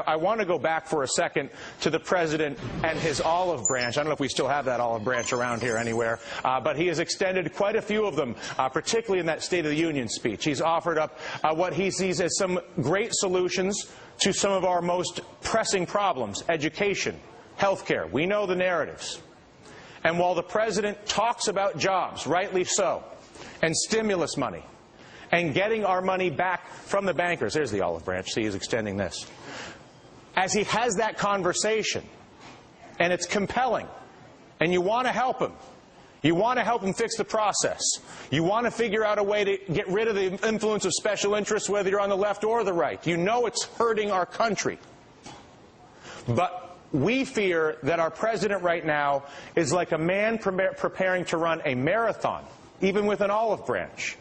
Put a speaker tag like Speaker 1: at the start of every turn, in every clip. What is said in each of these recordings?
Speaker 1: I want to go back for a second to the president and his olive branch. I don't know if we still have that olive branch around here anywhere, but he has extended quite a few of them, particularly in that State of the Union speech. He's offered up what he sees as some great solutions to some of our most pressing problems: education, health care. We know the narratives. And while the president talks about jobs, rightly so, and stimulus money, and getting our money back from the bankers — there's the olive branch, see, he's extending this — as he has that conversation, and it's compelling, and you want to help him. You want to help him fix the process. You want to figure out a way to get rid of the influence of special interests, whether you're on the left or the right. You know it's hurting our country. But we fear that our president right now is like a man preparing to run a marathon, even with an olive branch,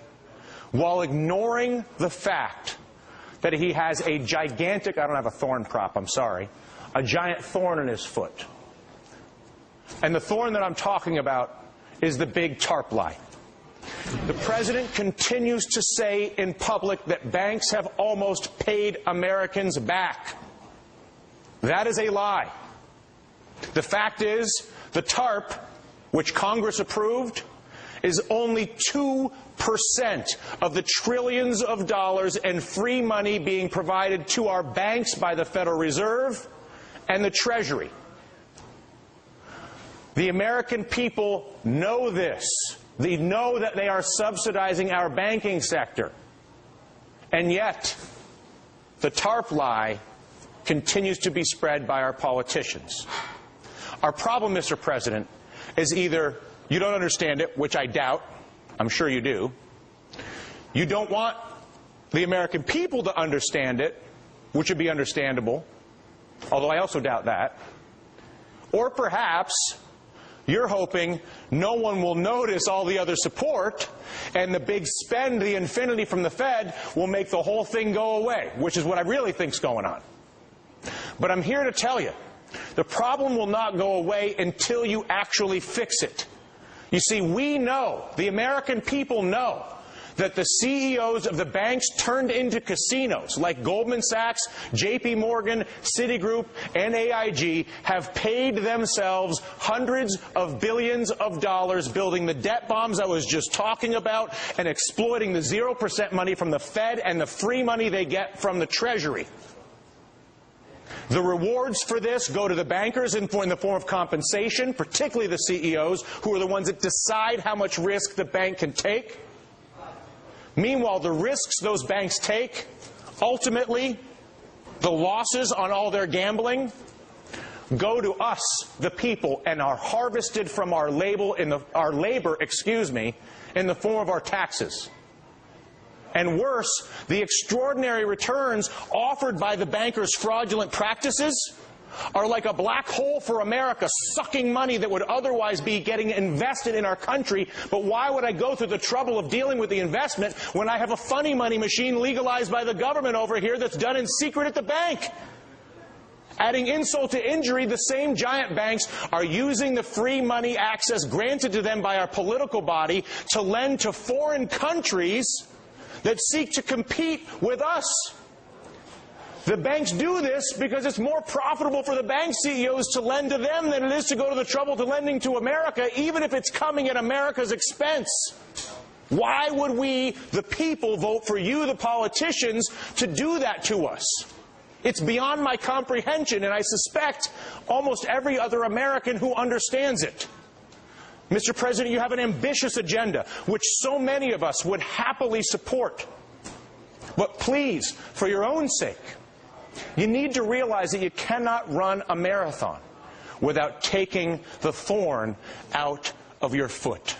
Speaker 1: while ignoring the fact that he has a gigantic — I don't have a thorn prop, I'm sorry — a giant thorn in his foot. And the thorn that I'm talking about is the big TARP lie. The president continues to say in public that banks have almost paid Americans back. That is a lie. The fact is, the TARP, which Congress approved, is only 2% of the trillions of dollars in free money being provided to our banks by the Federal Reserve and the Treasury. The American people know this. They know that they are subsidizing our banking sector. And yet, the TARP lie continues to be spread by our politicians. Our problem, Mr. President, is either you don't understand it, which I doubt. I'm sure you do. You don't want the American people to understand it, which would be understandable, although I also doubt that. Or perhaps you're hoping no one will notice all the other support, and the big spend, the infinity from the Fed, will make the whole thing go away, which is what I really think's going on. But I'm here to tell you, the problem will not go away until you actually fix it. You see, we know, the American people know, that the CEOs of the banks turned into casinos like Goldman Sachs, JP Morgan, Citigroup, and AIG have paid themselves hundreds of billions of dollars building the debt bombs I was just talking about and exploiting the 0% money from the Fed and the free money they get from the Treasury. The rewards for this go to the bankers in the form of compensation, particularly the CEOs, who are the ones that decide how much risk the bank can take. Meanwhile, the risks those banks take, ultimately, the losses on all their gambling, go to us, the people, and are harvested from our labor in the form of our taxes. And worse, the extraordinary returns offered by the bankers' fraudulent practices are like a black hole for America, sucking money that would otherwise be getting invested in our country. But why would I go through the trouble of dealing with the investment when I have a funny money machine legalized by the government over here that's done in secret at the bank? Adding insult to injury, the same giant banks are using the free money access granted to them by our political body to lend to foreign countries that seek to compete with us. The banks do this because it's more profitable for the bank CEOs to lend to them than it is to go to the trouble to lending to America, even if it's coming at America's expense. Why would we, the people, vote for you, the politicians, to do that to us? It's beyond my comprehension, and I suspect almost every other American who understands it. Mr. President, you have an ambitious agenda, which so many of us would happily support. But please, for your own sake, you need to realize that you cannot run a marathon without taking the thorn out of your foot.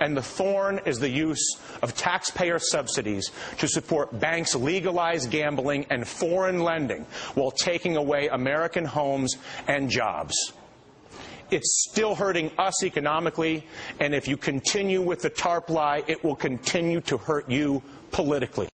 Speaker 1: And the thorn is the use of taxpayer subsidies to support banks' legalized gambling and foreign lending while taking away American homes and jobs. It's still hurting us economically, and if you continue with the TARP lie, it will continue to hurt you politically.